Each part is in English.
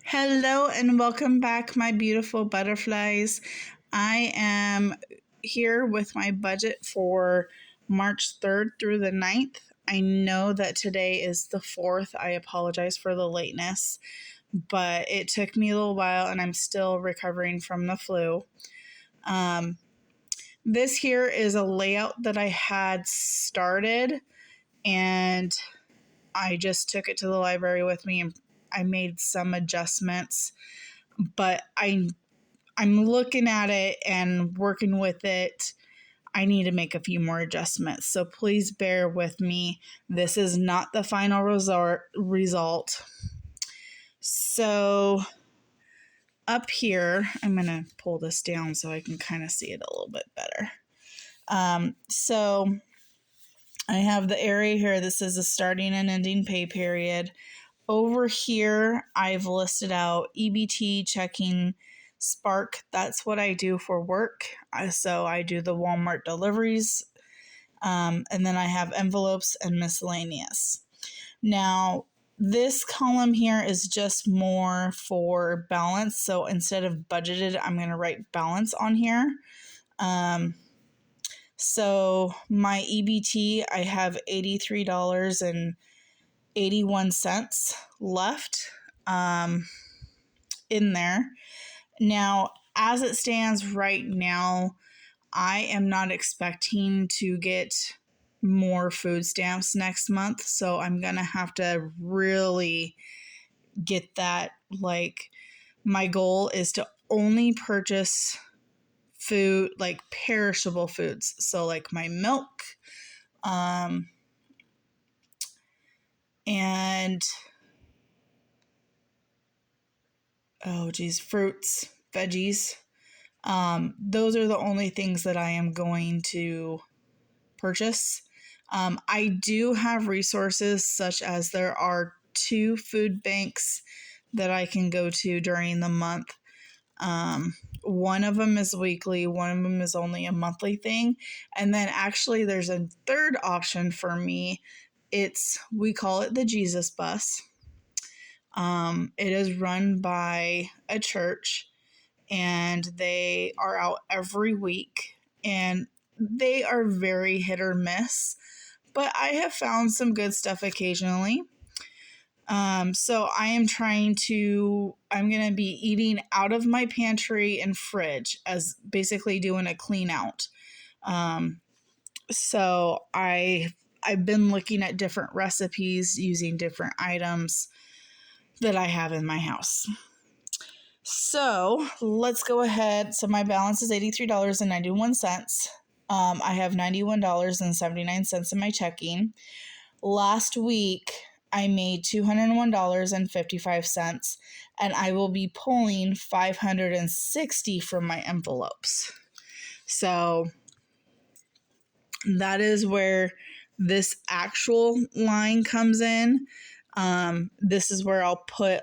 Hello and welcome back, my beautiful butterflies. I am here with my budget for March 3rd through the 9th. I know that today is the 4th. I apologize for the lateness, but it took me a little while and I'm still recovering from the flu. This here is a layout that I had started and I just took it to the library with me and I made some adjustments, but I'm looking at it and working with it. I need to make a few more adjustments. So please bear with me. This is not the final result. So up here, I'm going to pull this down so I can kind of see it a little bit better. So I have the area here. This is a starting and ending pay period. Over here, I've listed out EBT, checking, Spark. That's what I do for work. So I do the Walmart deliveries. And then I have envelopes and miscellaneous. Now, this column here is just more for balance. So instead of budgeted, I'm going to write balance on here. So my EBT, I have $83.81 left in there. Now, as it stands right now, I am not expecting to get more food stamps next month, so I'm going to have to really get that. Like, my goal is to only purchase food, like perishable foods. So like my milk, and fruits, veggies. Those are the only things that I am going to purchase. I do have resources such as there are 2 food banks that I can go to during the month. One of them is weekly, one of them is only a monthly thing. And then actually there's a third option for me. We call it the Jesus Bus. It is run by a church and they are out every week and they are very hit or miss, but I have found some good stuff occasionally. So I'm going to be eating out of my pantry and fridge as basically doing a clean out. So I've been looking at different recipes using different items that I have in my house. So let's go ahead. So my balance is $83.91. I have $91.79 in my checking. Last week, I made $201.55, and I will be pulling $560 from my envelopes. So that is where this actual line comes in. This is where I'll put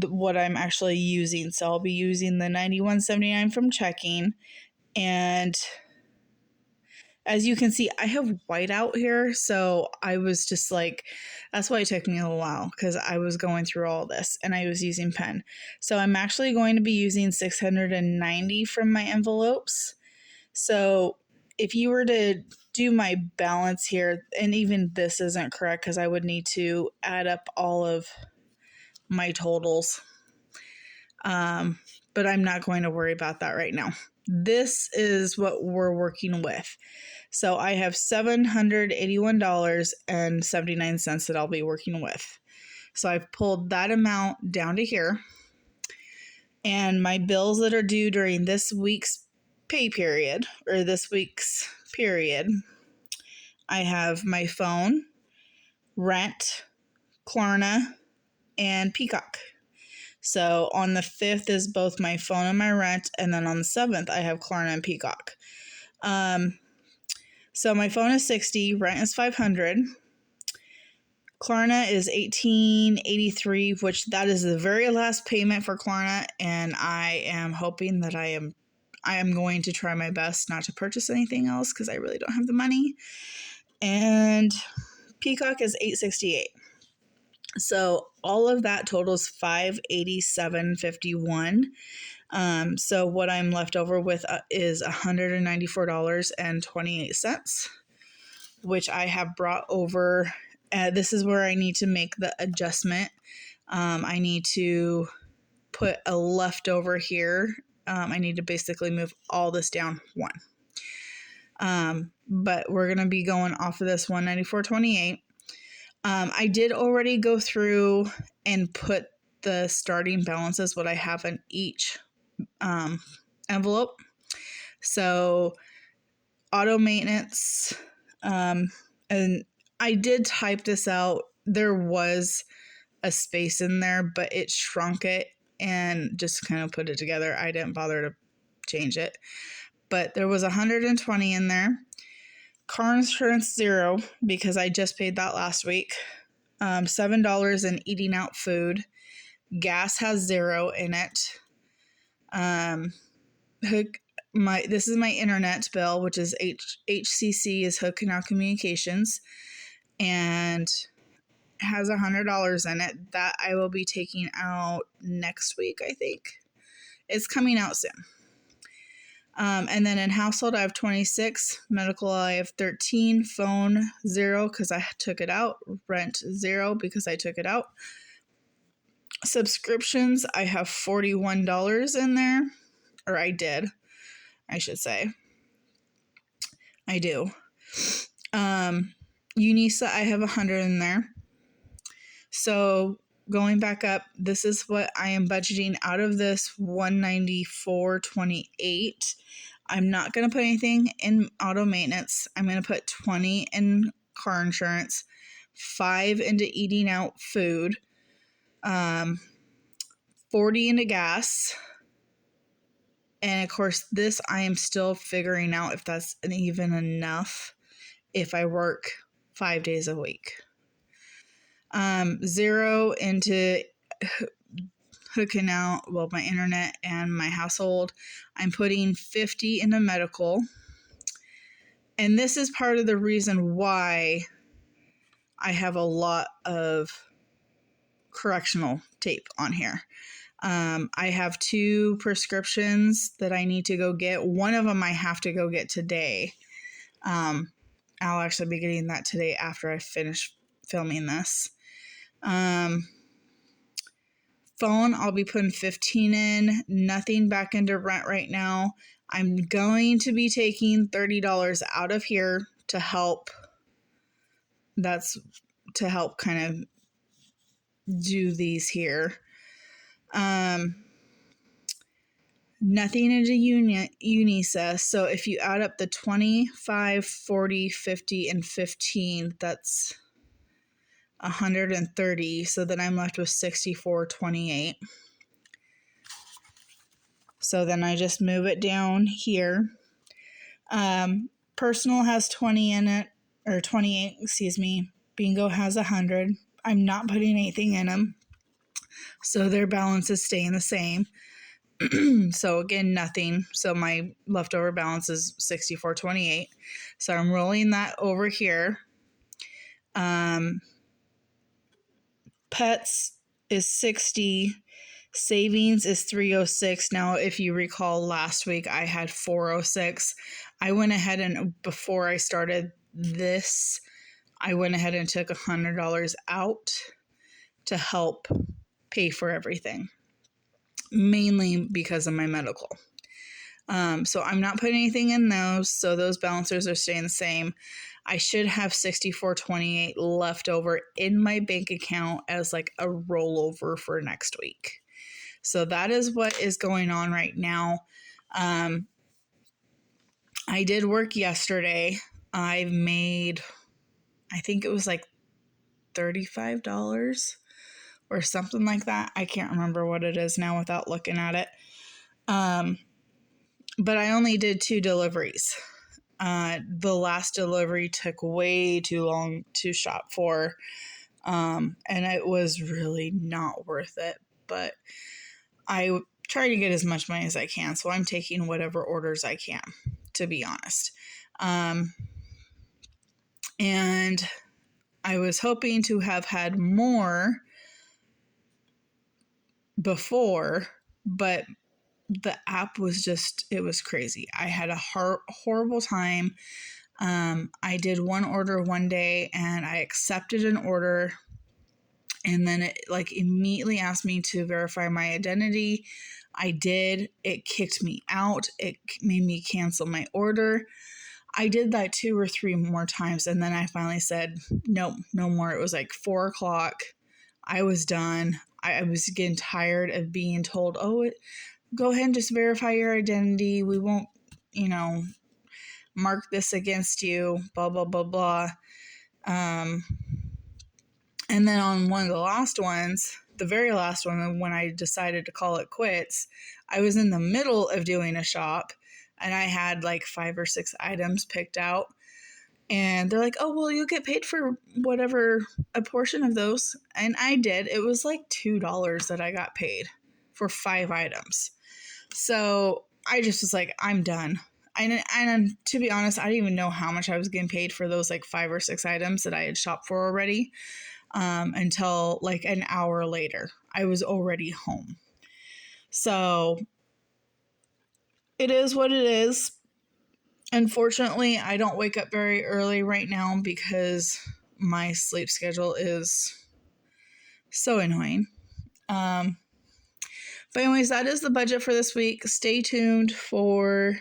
what I'm actually using. So I'll be using the $91.79 from checking, and as you can see, I have white out here, so I was just like, that's why it took me a little while, because I was going through all this, and I was using pen. So I'm actually going to be using $690 from my envelopes. So if you were to do my balance here, and even this isn't correct, because I would need to add up all of my totals. But I'm not going to worry about that right now. This is what we're working with. So I have $781.79 that I'll be working with. So I've pulled that amount down to here. And my bills that are due during this week's pay period, or this week's period, I have my phone, rent, Klarna, and Peacock. So on the 5th is both my phone and my rent, and then on the 7th I have Klarna and Peacock. So my phone is $60, rent is $500, Klarna is $18.83, which that is the very last payment for Klarna, and I am hoping that I am going to try my best not to purchase anything else because I really don't have the money. And Peacock is $8.68. So all of that totals $587.51. So what I'm left over with is $194.28, which I have brought over. This is where I need to make the adjustment. I need to put a leftover here. I need to basically move all this down one. But we're going to be going off of this $194.28. I did already go through and put the starting balances, what I have in each envelope. So auto maintenance, and I did type this out. There was a space in there, but it shrunk it and just kind of put it together. I didn't bother to change it, but there was 120 in there. Car insurance, $0, because I just paid that last week. $7 in eating out food. Gas has $0 in it. This is my internet bill, which is HCC is Hood Canal Communications, and has $100 in it that I will be taking out next week. I think it's coming out soon. And then in household, I have 26. Medical, I have 13. Phone, $0 because I took it out. Rent, $0 because I took it out. Subscriptions, I have $41 in there. Or I did, I should say. I do. UNISA, I have 100 in there. So going back up, this is what I am budgeting out of this $194.28. I'm not going to put anything in auto maintenance. I'm going to put 20 in car insurance, 5 into eating out food, 40 into gas. And of course, this I am still figuring out if that's even enough if I work 5 days a week. 0 into hooking out, well, my internet and my household. I'm putting 50 into medical. And this is part of the reason why I have a lot of correctional tape on here. I have 2 prescriptions that I need to go get. One of them I have to go get today. I'll actually be getting that today after I finish filming this. Phone, I'll be putting 15 in, nothing back into rent right now. I'm going to be taking $30 out of here to help. That's to help kind of do these here. Nothing into UNISA. So if you add up the 25, 40, 50, and 15, that's 130. So then I'm left with 64.28. So then I just move it down here. Personal has 20 in it, or 28, excuse me. Bingo has 100. I'm not putting anything in them. So their balance is staying the same. So again, nothing. So my leftover balance is 64.28. So I'm rolling that over here. Pets is 60. Savings is 306. Now, if you recall last week, I had 406. I went ahead and before I started this, I went ahead and took $100 out to help pay for everything, mainly because of my medical. So I'm not putting anything in those. So those balancers are staying the same. I should have 64.28 left over in my bank account as like a rollover for next week. So that is what is going on right now. I did work yesterday. I made, I think it was like $35 or something like that. I can't remember what it is now without looking at it. But I only did 2 deliveries. The last delivery took way too long to shop for. And it was really not worth it. But I try to get as much money as I can. So I'm taking whatever orders I can, to be honest. And I was hoping to have had more before, but the app was just, it was crazy. I had a horrible time. I did one order one day and I accepted an order, and then it like immediately asked me to verify my identity. I did. It kicked me out. It made me cancel my order. I did that 2 or 3 more times, and then I finally said, nope, no more. It was like 4 o'clock. I was done. I was getting tired of being told, oh, go ahead and just verify your identity. We won't, mark this against you, blah, blah, blah, blah. And then on one of the last ones, the very last one, when I decided to call it quits, I was in the middle of doing a shop and I had like 5 or 6 items picked out. And they're like, oh, well, you'll get paid for whatever, a portion of those. And I did. It was like $2 that I got paid for 5 items. So I just was like, I'm done. And to be honest, I didn't even know how much I was getting paid for those like 5 or 6 items that I had shopped for already, until like an hour later. I was already home. So it is what it is. Unfortunately, I don't wake up very early right now because my sleep schedule is so annoying. But anyways, that is the budget for this week. Stay tuned for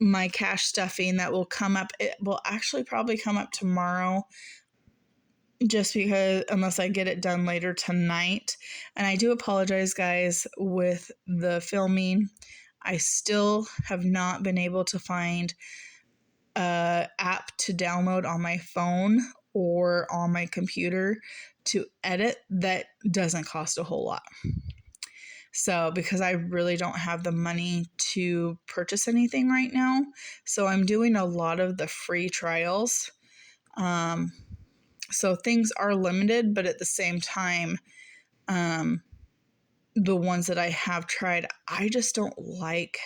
my cash stuffing that will come up. It will actually probably come up tomorrow, just because, unless I get it done later tonight. And I do apologize, guys, with the filming. I still have not been able to find an app to download on my phone or on my computer to edit that doesn't cost a whole lot. So, because I really don't have the money to purchase anything right now, so I'm doing a lot of the free trials. So things are limited, but at the same time, the ones that I have tried, I just don't like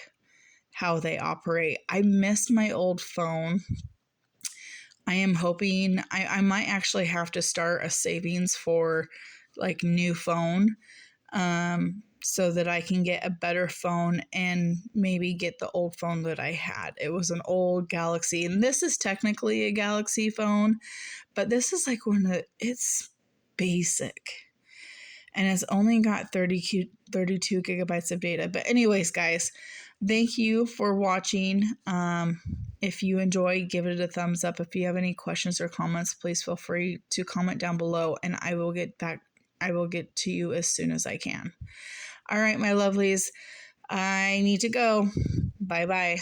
how they operate. I missed my old phone. I am hoping I might actually have to start a savings for like new phone, so that I can get a better phone and maybe get the old phone that I had. It was an old Galaxy, and this is technically a Galaxy phone, but this is like it's basic. And it's only got 32 gigabytes of data. But anyways, guys, thank you for watching. If you enjoy, give it a thumbs up. If you have any questions or comments, please feel free to comment down below, and I will get to you as soon as I can. All right, my lovelies, I need to go. Bye-bye.